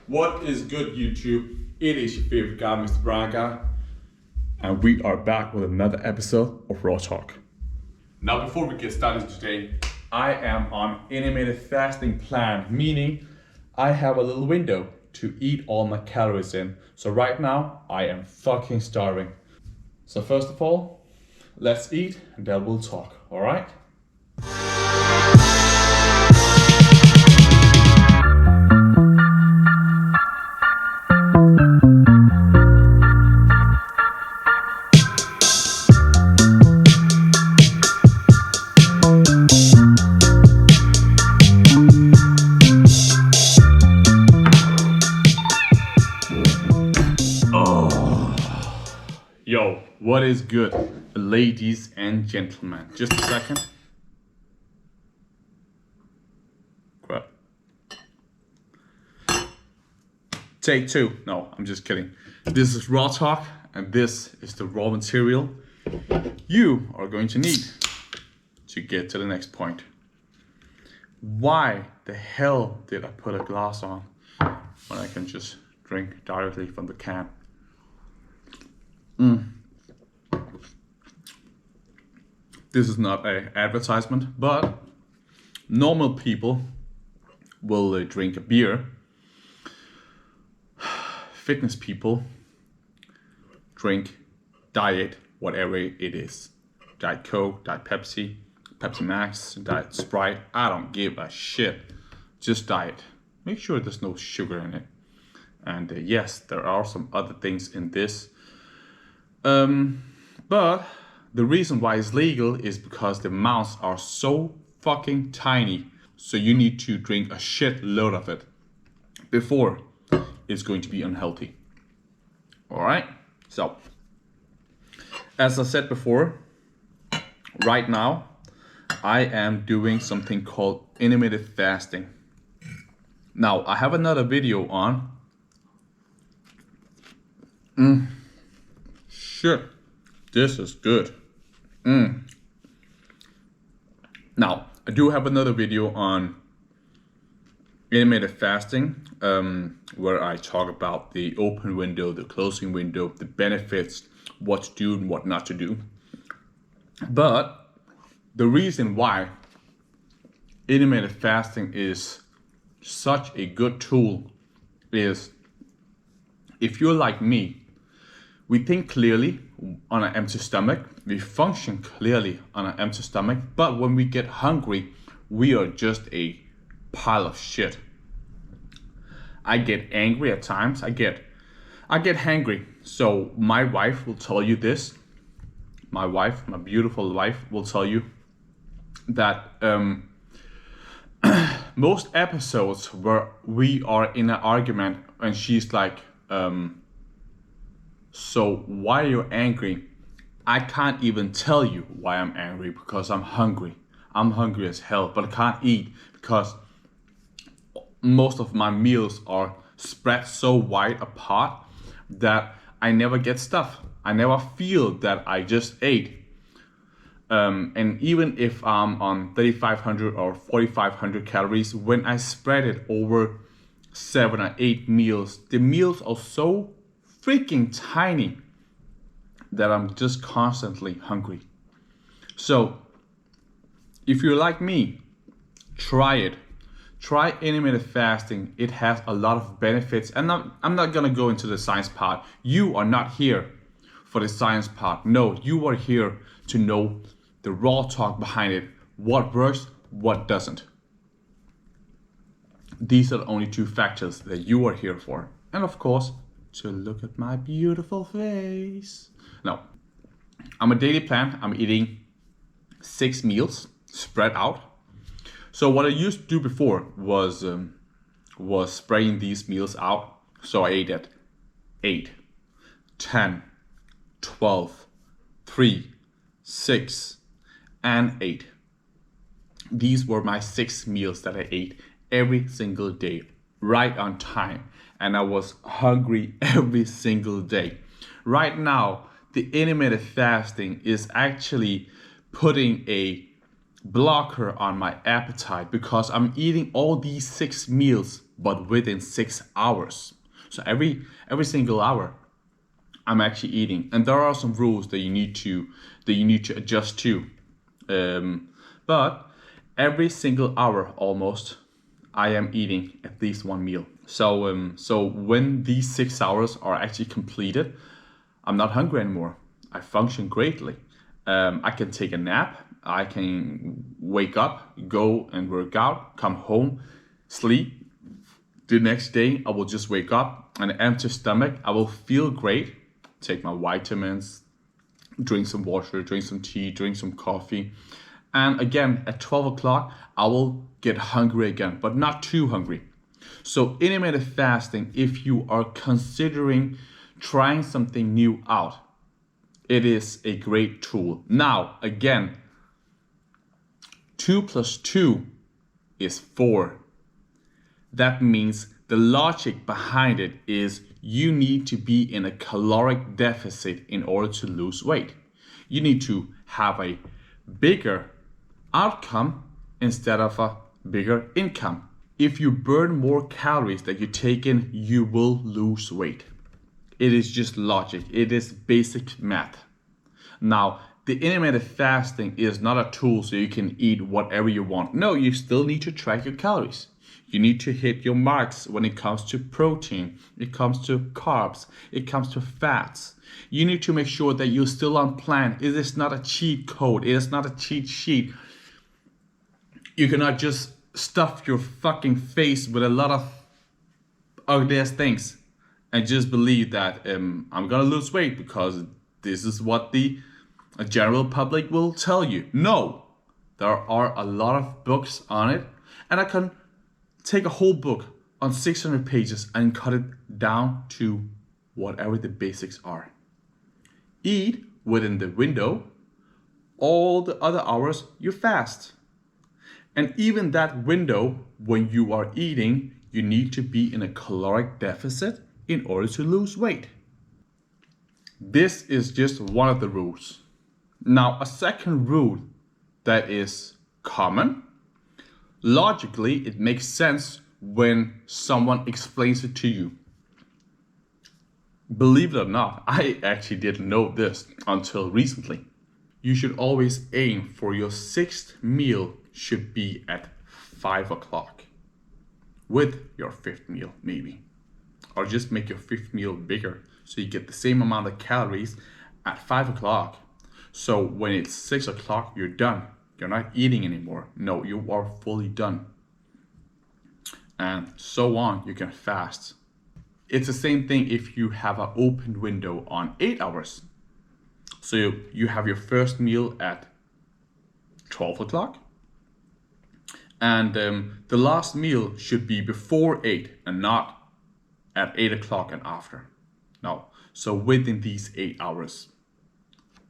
What is good, YouTube? It is your favorite guy, Mr.BrownGuy, and we are back with another episode of Raw Talk. Now, before we get started today, I am on intermittent fasting plan, meaning I have a little window to eat all my calories in. So right now, I am fucking starving. So first of all, let's eat and then we'll talk, all right? Yo, what is good, ladies and gentlemen? Just a second. Grab. Take two. No, I'm just kidding. This is Raw Talk, and this is the raw material you are going to need to get to the next point. Why the hell did I put a glass on when I can just drink directly from the can? This is not an advertisement, but normal people will drink a beer. Fitness people drink diet, whatever it is. Diet Coke, Diet Pepsi, Pepsi Max, Diet Sprite. I don't give a shit. Just diet. Make sure there's no sugar in it. And yes, there are some other things in this. But the reason why it's legal is because the amounts are so fucking tiny. So you need to drink a shit load of it before it's going to be unhealthy. Alright? So, as I said before, right now I am doing something called intermittent fasting. Now, I have another video on. Shit, this is good. Now, I do have another video on intermittent fasting, where I talk about the open window, the closing window, the benefits, what to do and what not to do. But the reason why intermittent fasting is such a good tool is, if you're like me, we think clearly on an empty stomach, we function clearly on an empty stomach, but when we get hungry, we are just a pile of shit. I get angry at times, I get hangry. So my wife will tell you this. My wife, my beautiful wife, will tell you that most episodes where we are in an argument and she's like, so why are you angry? I can't even tell you why I'm angry, because I'm hungry. I'm hungry as hell, but I can't eat because most of my meals are spread so wide apart that I never get stuff. I never feel that I just ate. And even if I'm on 3,500 or 4,500 calories, when I spread it over 7 or 8 meals, the meals are so freaking tiny that I'm just constantly hungry. So if you're like me, try it. Try intermittent fasting. It has a lot of benefits, and I'm not gonna go into the science part. You are not here for the science part. No, you are here to know the raw talk behind it. What works, what doesn't. These are the only two factors that you are here for. And of course, to look at my beautiful face. No, I'm a daily plan. I'm eating 6 meals spread out. So what I used to do before was spreading these meals out. So I ate at 8, 10, 12, 3, 6, and 8. These were my 6 meals that I ate every single day, right on time. And I was hungry every single day. Right now, the intermittent fasting is actually putting a blocker on my appetite because I'm eating all these 6 meals, but within 6 hours. So every single hour, I'm actually eating, and there are some rules that you need to adjust to. But every single hour almost, I am eating at least one meal. So when these 6 hours are actually completed, I'm not hungry anymore. I function greatly. I can take a nap. I can wake up, go and work out, come home, sleep. The next day, I will just wake up on an empty stomach. I will feel great. Take my vitamins, drink some water, drink some tea, drink some coffee. And again, at 12 o'clock, I will get hungry again, but not too hungry. So intermittent fasting, if you are considering trying something new out, it is a great tool. Now, again, 2 plus 2 is 4. That means the logic behind it is you need to be in a caloric deficit in order to lose weight. You need to have a bigger outcome instead of a bigger income. If you burn more calories that you take in, you will lose weight. It is just logic. It is basic math. Now, the intermittent fasting is not a tool so you can eat whatever you want. No, you still need to track your calories. You need to hit your marks when it comes to protein, it comes to carbs, it comes to fats. You need to make sure that you're still on plan. It is not a cheat code. It is not a cheat sheet. You cannot just stuff your fucking face with a lot of ugly ass things and just believe that I'm gonna lose weight because this is what the general public will tell you. No, there are a lot of books on it, and I can take a whole book on 600 pages and cut it down to whatever the basics are. Eat within the window. All the other hours you fast. And even that window when you are eating, you need to be in a caloric deficit in order to lose weight. This is just one of the rules. Now, a second rule that is common. Logically, it makes sense when someone explains it to you. Believe it or not, I actually didn't know this until recently. You should always aim for your 6th meal should be at 5 o'clock. With your 5th meal, maybe. Or just make your 5th meal bigger so you get the same amount of calories at 5 o'clock. So when it's 6 o'clock, you're done. You're not eating anymore. No, you are fully done. And so on, you can fast. It's the same thing if you have an open window on 8 hours. So you have your first meal at 12 o'clock. And the last meal should be before 8 and not at 8 o'clock and after. No, so within these 8 hours.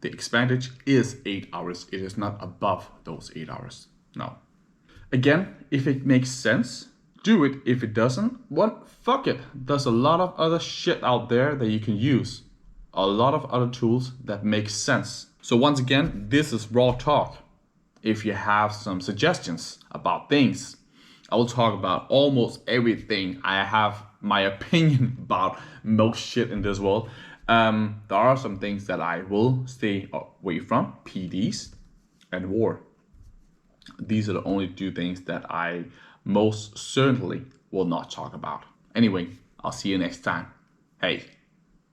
The expenditure is 8 hours. It is not above those 8 hours. No. Again, if it makes sense, do it. If it doesn't, well, fuck it. There's a lot of other shit out there that you can use. A lot of other tools that make sense. So once again, this is raw talk. If you have some suggestions about things, I will talk about almost everything. I have my opinion about most shit in this world. There are some things that I will stay away from, PDs and war. These are the only 2 things that I most certainly will not talk about. Anyway, I'll see you next time. Hey.